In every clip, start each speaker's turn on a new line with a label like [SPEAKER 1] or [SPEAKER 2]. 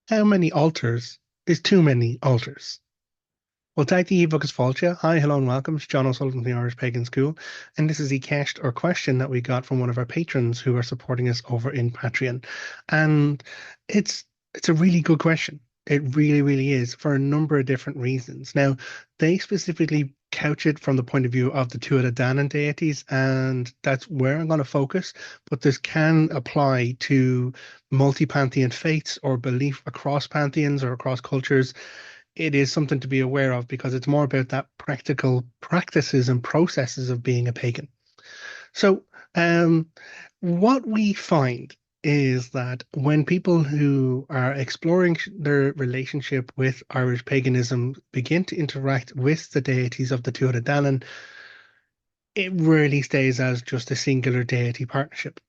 [SPEAKER 1] How many altars is too many altars? Well, tag the ebook is Falcha. Hi, hello, and welcome. It's Jon O'Sullivan from the Irish Pagan School. And this is the cast or question that we got from one of our patrons who are supporting us over in Patreon. And it's it's a really good question. It really, really is for a number of different reasons. Now, they specifically couch it from the point of view of the Tuatha Dé Danann deities, and that's where I'm going to focus. But this can apply to multi-pantheon faiths or belief across pantheons or across cultures. It is something to be aware of because it's more about that practical practices and processes of being a pagan. So, um, what we find is that when people who are exploring their relationship with Irish paganism begin to interact with the deities of the Tuatha Dé Danann, it rarely stays as just a singular deity partnership,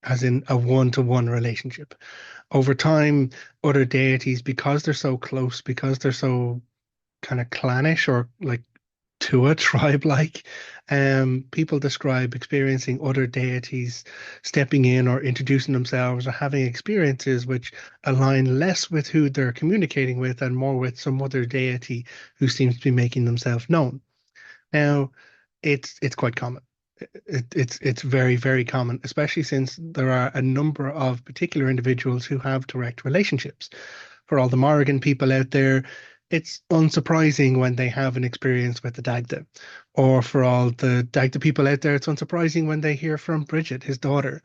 [SPEAKER 1] as in a one-to-one relationship. Over time, other deities, because they're so close, because they're so kind of clannish or like to a tribe like, people describe experiencing other deities stepping in or introducing themselves or having experiences which align less with who they're communicating with and more with some other deity who seems to be making themselves known. Now, it's quite common. It's very, very common, especially since there are a number of particular individuals who have direct relationships. For all the Morrigan people out there, it's unsurprising when they have an experience with the Dagda. Or for all the Dagda people out there, it's unsurprising when they hear from Brigid, his daughter.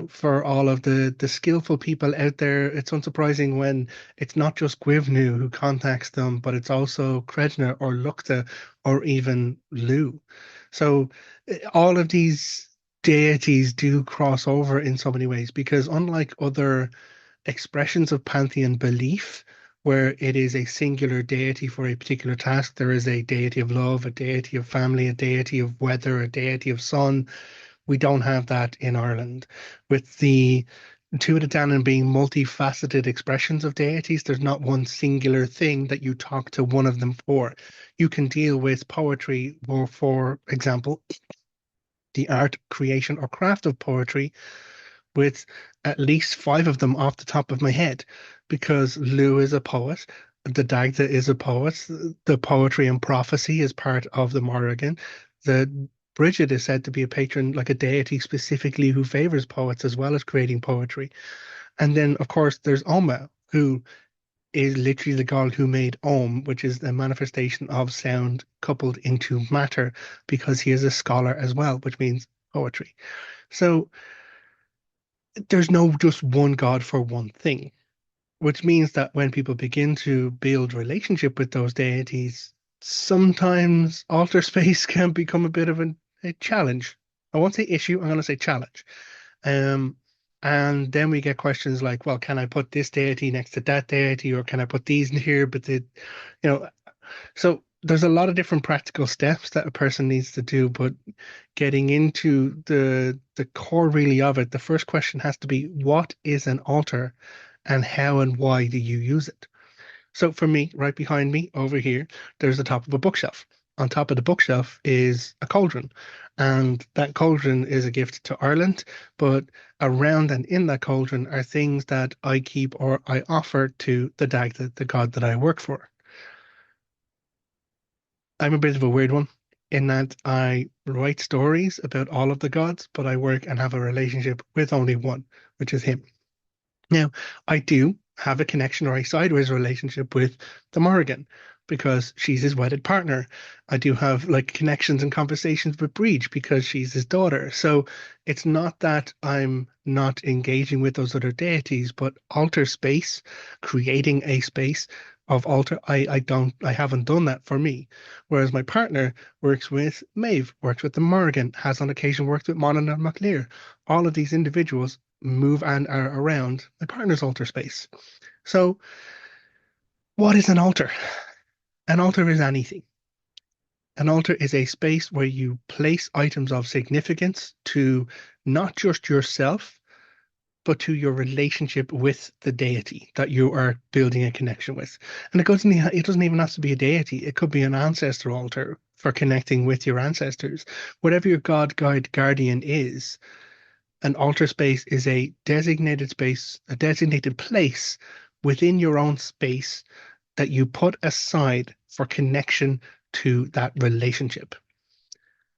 [SPEAKER 1] For all of the skillful people out there, it's unsurprising when it's not just Gwivnu who contacts them, but it's also Credna or Lukta or even Lu. So all of these deities do cross over in so many ways because unlike other expressions of pantheon belief, where it is a singular deity for a particular task, there is a deity of love, a deity of family, a deity of weather, a deity of sun. We don't have that in Ireland. With the Tuatha Dé Danann being multifaceted expressions of deities, there's not one singular thing that you talk to one of them for. You can deal with poetry, or for example, the art, creation, or craft of poetry with at least five of them off the top of my head, because Lou is a poet, the Dagda is a poet, the poetry and prophecy is part of the Morrigan. The Brigid is said to be a patron, like a deity specifically who favors poets as well as creating poetry. And then, of course, there's Oma, who is literally the god who made Om, which is the manifestation of sound coupled into matter, because he is a scholar as well, which means poetry. So there's no just one god for one thing, which means that when people begin to build relationship with those deities, sometimes altar space can become a bit of a challenge. I won't say issue, I'm going to say challenge. Um, and then we get questions like, well, can I put this deity next to that deity, or can I put these in here? You know, so there's a lot of different practical steps that a person needs to do, but getting into the core really of it, the first question has to be, what is an altar and how and why do you use it? So for me, right behind me over here, there's the top of a bookshelf. On top of the bookshelf is a cauldron, and that cauldron is a gift to Ireland. But around and in that cauldron are things that I keep or I offer to the Dagda, the god that I work for. I'm a bit of a weird one in that I write stories about all of the gods, but I work and have a relationship with only one, which is him. Now, I do have a connection or a sideways relationship with the Morrigan because she's his wedded partner. I do have like connections and conversations with Brigid because she's his daughter. So it's not that I'm not engaging with those other deities, but altar space, creating a space of altar, I haven't done that for me. Whereas my partner works with Maeve, works with the Morrigan, has on occasion worked with Monaghan and MacLear. All of these individuals move and are around my partner's altar space. So, what is an altar? An altar is anything. An altar is a space where you place items of significance to not just yourself, but to your relationship with the deity that you are building a connection with. And it doesn't even have to be a deity. It could be an ancestor altar for connecting with your ancestors. Whatever your god, guide, guardian is, an altar space is a designated space, a designated place within your own space that you put aside for connection to that relationship.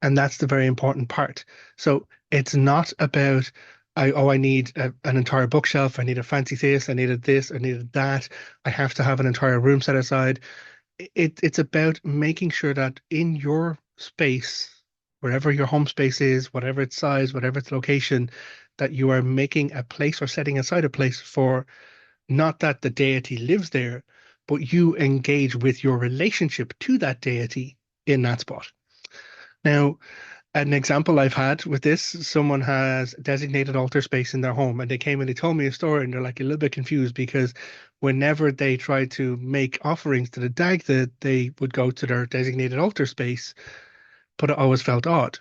[SPEAKER 1] And that's the very important part. So it's not about, I need an entire bookshelf. I need a fancy this, I needed that. I have to have an entire room set aside. It's about making sure that in your space, wherever your home space is, whatever its size, whatever its location, that you are making a place or setting aside a place for not that the deity lives there, but you engage with your relationship to that deity in that spot. Now, an example I've had with this, someone has designated altar space in their home and they came and they told me a story and they're like a little bit confused because whenever they tried to make offerings to the Dagda, they would go to their designated altar space, but it always felt odd.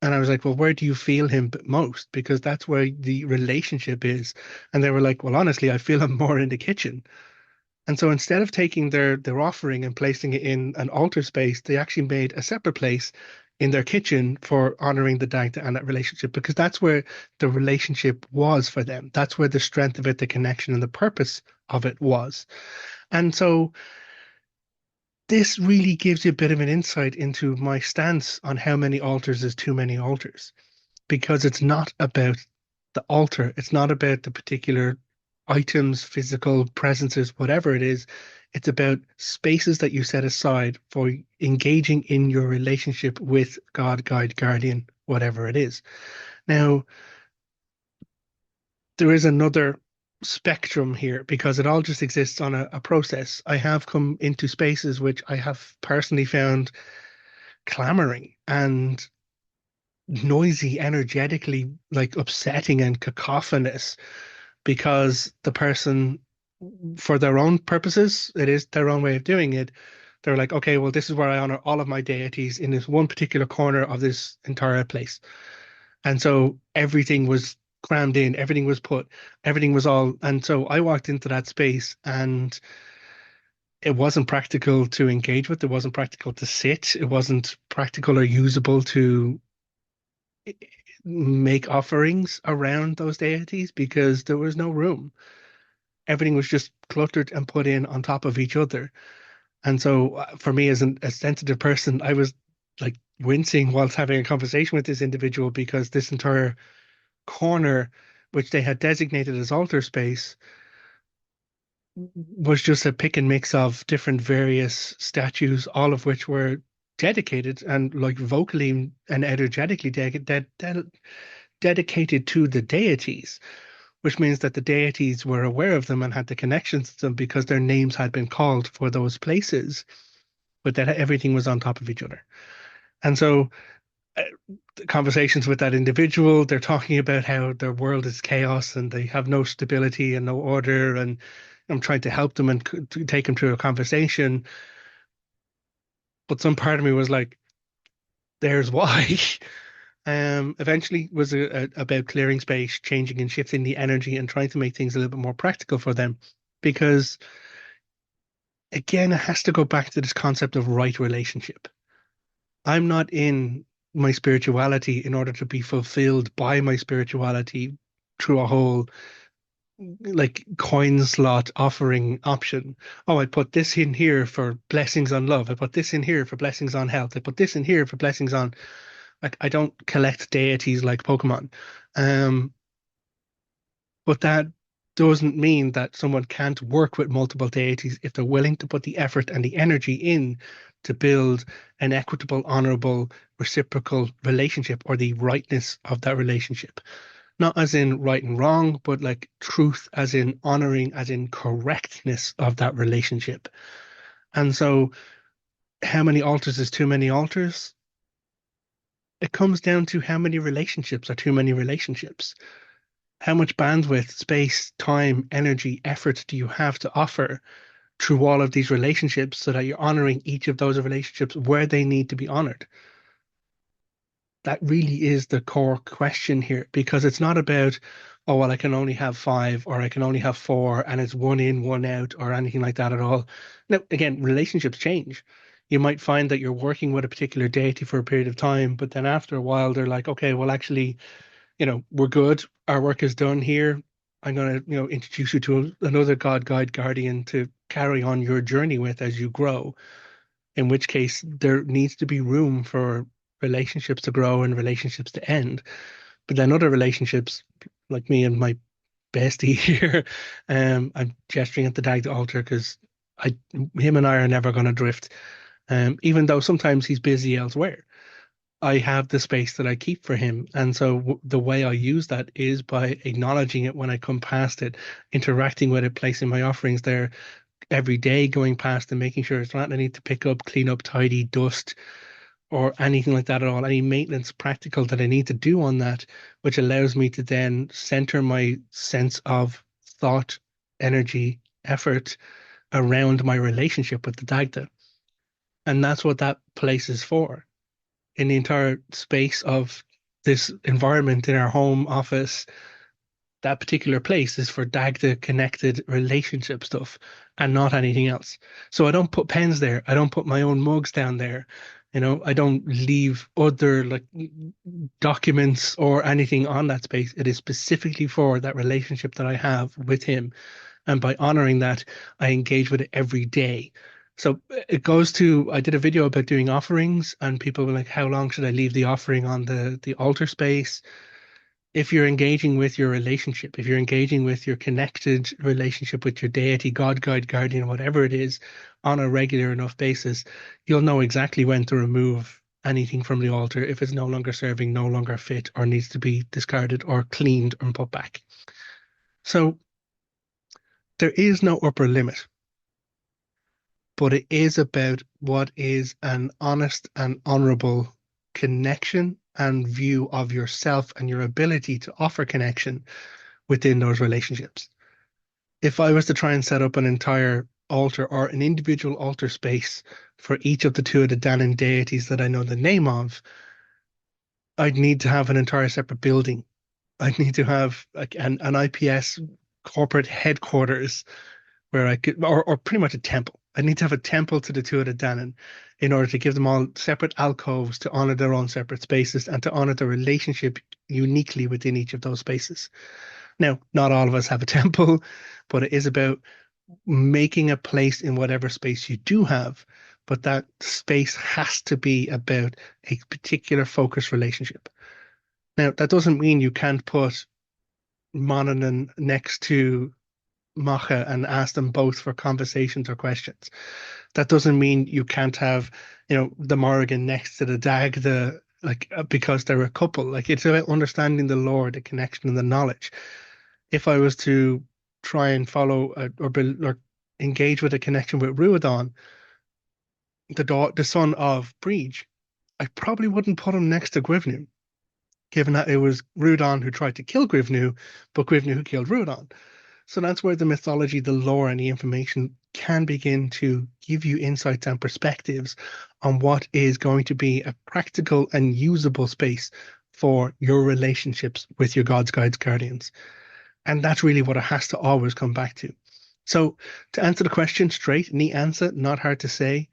[SPEAKER 1] And I was like, well, where do you feel him most? Because that's where the relationship is. And they were like, well, honestly, I feel him more in the kitchen. And so instead of taking their offering and placing it in an altar space, they actually made a separate place in their kitchen for honoring the Dagda and that relationship, because that's where the relationship was for them. That's where the strength of it, the connection, and the purpose of it was. And so this really gives you a bit of an insight into my stance on how many altars is too many altars, because it's not about the altar. It's not about the particular items, physical presences, whatever it is. It's about spaces that you set aside for engaging in your relationship with God, guide, guardian, whatever it is. Now, there is another spectrum here because it all just exists on a process. I have come into spaces which I have personally found clamoring and noisy, energetically like upsetting and cacophonous because the person, for their own purposes, it is their own way of doing it. They're like, okay, well, this is where I honor all of my deities in this one particular corner of this entire place. And so everything was crammed in, everything was put, everything was all. And so I walked into that space and it wasn't practical to engage with, it wasn't practical to sit, it wasn't practical or usable to make offerings around those deities because there was no room. Everything was just cluttered and put in on top of each other. And so for me as a sensitive person, I was like wincing whilst having a conversation with this individual because this entire corner, which they had designated as altar space, was just a pick and mix of different various statues, all of which were dedicated and like vocally and energetically dedicated to the deities, which means that the deities were aware of them and had the connections to them because their names had been called for those places, but that everything was on top of each other. And so uh, conversations with that individual, they're talking about how their world is chaos and they have no stability and no order. And I'm trying to help them and to take them through a conversation. But some part of me was like, there's why. Eventually was about clearing space, changing and shifting the energy and trying to make things a little bit more practical for them. Because again, it has to go back to this concept of right relationship. I'm not in my spirituality in order to be fulfilled by my spirituality through a whole like coin slot offering option. Oh, I put this in here for blessings on love. I put this in here for blessings on health. I put this in here for blessings on like I don't collect deities like Pokemon. Um, but that doesn't mean that someone can't work with multiple deities if they're willing to put the effort and the energy in to build an equitable, honorable, reciprocal relationship or the rightness of that relationship. Not as in right and wrong, but like truth, as in honoring, as in correctness of that relationship. And so, how many altars is too many altars? It comes down to how many relationships are too many relationships. How much bandwidth, space, time, energy, effort do you have to offer through all of these relationships so that you're honoring each of those relationships where they need to be honored? That really is the core question here because it's not about, oh, well, I can only have five or I can only have four and it's one in, one out or anything like that at all. Now, again, relationships change. You might find that you're working with a particular deity for a period of time, but then after a while, they're like, okay, well, actually, we're good. Our work is done here. I'm going to, introduce you to another God, guide, guardian to carry on your journey with as you grow. In which case, there needs to be room for relationships to grow and relationships to end. But then other relationships, like me and my bestie here, I'm gesturing at the Dagda altar because him and I are never going to drift. Even though sometimes he's busy elsewhere. I have the space that I keep for him. And so the way I use that is by acknowledging it when I come past it, interacting with it, placing my offerings there every day, going past and making sure it's not I need to pick up, clean up, tidy, dust, or anything like that at all. Any maintenance practical that I need to do on that, which allows me to then center my sense of thought, energy, effort around my relationship with the Dagda. And that's what that place is for in the entire space of this environment in our home office. That particular place is for Dagda connected relationship stuff and not anything else. So I don't put pens there. I don't put my own mugs down there. I don't leave other like documents or anything on that space. It is specifically for that relationship that I have with him. And by honoring that, I engage with it every day. So it goes to, I did a video about doing offerings, and people were like, how long should I leave the offering on the altar space? If you're engaging with your relationship, if you're engaging with your connected relationship with your deity, God, guide, guardian, whatever it is, on a regular enough basis, you'll know exactly when to remove anything from the altar if it's no longer serving, no longer fit, or needs to be discarded or cleaned and put back. So there is no upper limit, but it is about what is an honest and honorable connection and view of yourself and your ability to offer connection within those relationships. If I was to try and set up an entire altar or an individual altar space for each of the Tuatha Dé Danann deities that I know the name of, I'd need to have an entire separate building. I'd need to have like an IPS corporate headquarters where I could, or pretty much a temple. I need to have a temple to the Tuatha Dé Danann in order to give them all separate alcoves to honor their own separate spaces and to honor the relationship uniquely within each of those spaces. Now, not all of us have a temple, but it is about making a place in whatever space you do have. But that space has to be about a particular focused relationship. Now, that doesn't mean you can't put Monanan next to Macha and ask them both for conversations or questions. That doesn't mean you can't have, the Morrígan next to the Dagda, like because they're a couple. Like it's about understanding the lore, the connection, and the knowledge. If I was to try and follow or engage with a connection with Ruadan, the son of Brigid, I probably wouldn't put him next to Gwivnu, given that it was Ruadan who tried to kill Gwivnu, but Gwivnu who killed Ruadan. So that's where the mythology, the lore, and the information can begin to give you insights and perspectives on what is going to be a practical and usable space for your relationships with your gods, guides, guardians. And that's really what it has to always come back to. So to answer the question straight, neat answer, not hard to say,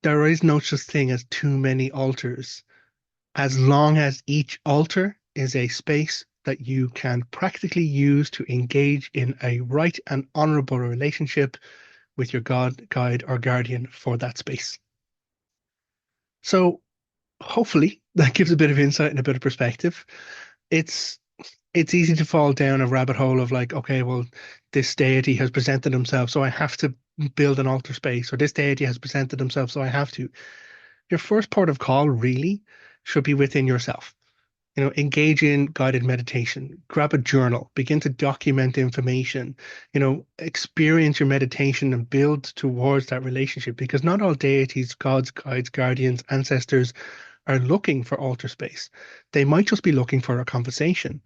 [SPEAKER 1] there is no such thing as too many altars, as long as each altar is a space that you can practically use to engage in a right and honorable relationship with your God, guide, or guardian for that space. So hopefully that gives a bit of insight and a bit of perspective. It's easy to fall down a rabbit hole of like, okay, well, this deity has presented himself, so I have to build an altar space, or this deity has presented himself, so I have to. Your first port of call really should be within yourself. Engage in guided meditation, grab a journal, begin to document information, experience your meditation and build towards that relationship, because not all deities, gods, guides, guardians, ancestors are looking for altar space. They might just be looking for a conversation.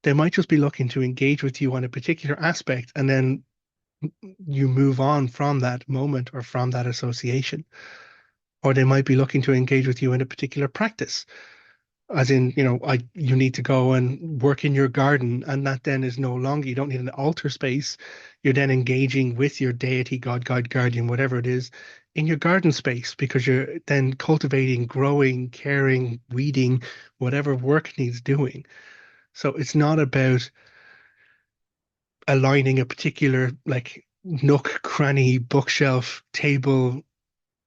[SPEAKER 1] They might just be looking to engage with you on a particular aspect, and then you move on from that moment or from that association. Or they might be looking to engage with you in a particular practice, as in, you need to go and work in your garden, and that then is no longer, you don't need an altar space. You're then engaging with your deity, God, guide, guardian, whatever it is, in your garden space, because you're then cultivating, growing, caring, weeding, whatever work needs doing. So it's not about aligning a particular like nook, cranny, bookshelf, table,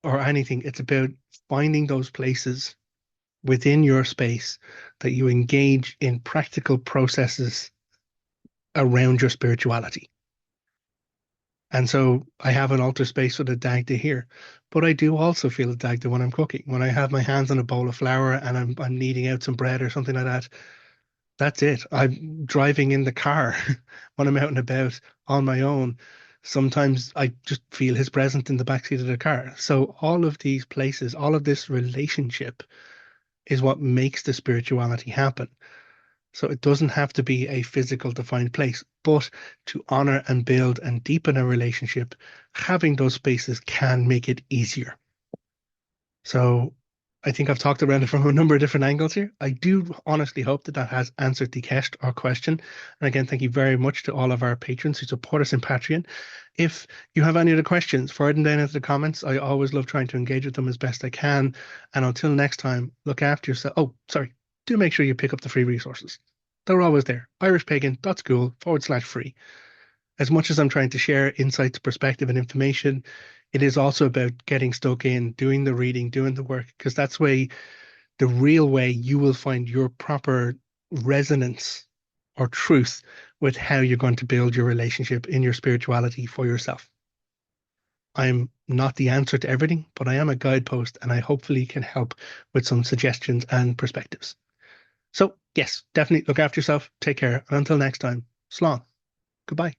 [SPEAKER 1] or anything. It's about finding those places within your space that you engage in practical processes around your spirituality. And so I have an altar space for the Dagda here, but I do also feel a Dagda when I'm cooking. When I have my hands on a bowl of flour and I'm kneading out some bread or something like that, that's it. I'm driving in the car when I'm out and about on my own. Sometimes I just feel his presence in the backseat of the car. So all of these places, all of this relationship is what makes the spirituality happen. So it doesn't have to be a physical defined place, but to honor and build and deepen a relationship, having those spaces can make it easier. So I think I've talked around it from a number of different angles here. I do honestly hope that that has answered the quest or question. And again, thank you very much to all of our patrons who support us in Patreon. If you have any other questions, fire them down into the comments. I always love trying to engage with them as best I can. And until next time, look after yourself. Oh, sorry. Do make sure you pick up the free resources. They're always there. irishpagan.school/free. As much as I'm trying to share insights, perspective, and information, it is also about getting stuck in, doing the reading, doing the work, because that's the real way you will find your proper resonance or truth with how you're going to build your relationship in your spirituality for yourself. I'm not the answer to everything, but I am a guidepost, and I hopefully can help with some suggestions and perspectives. So, yes, definitely look after yourself, take care, and until next time, slán. Goodbye.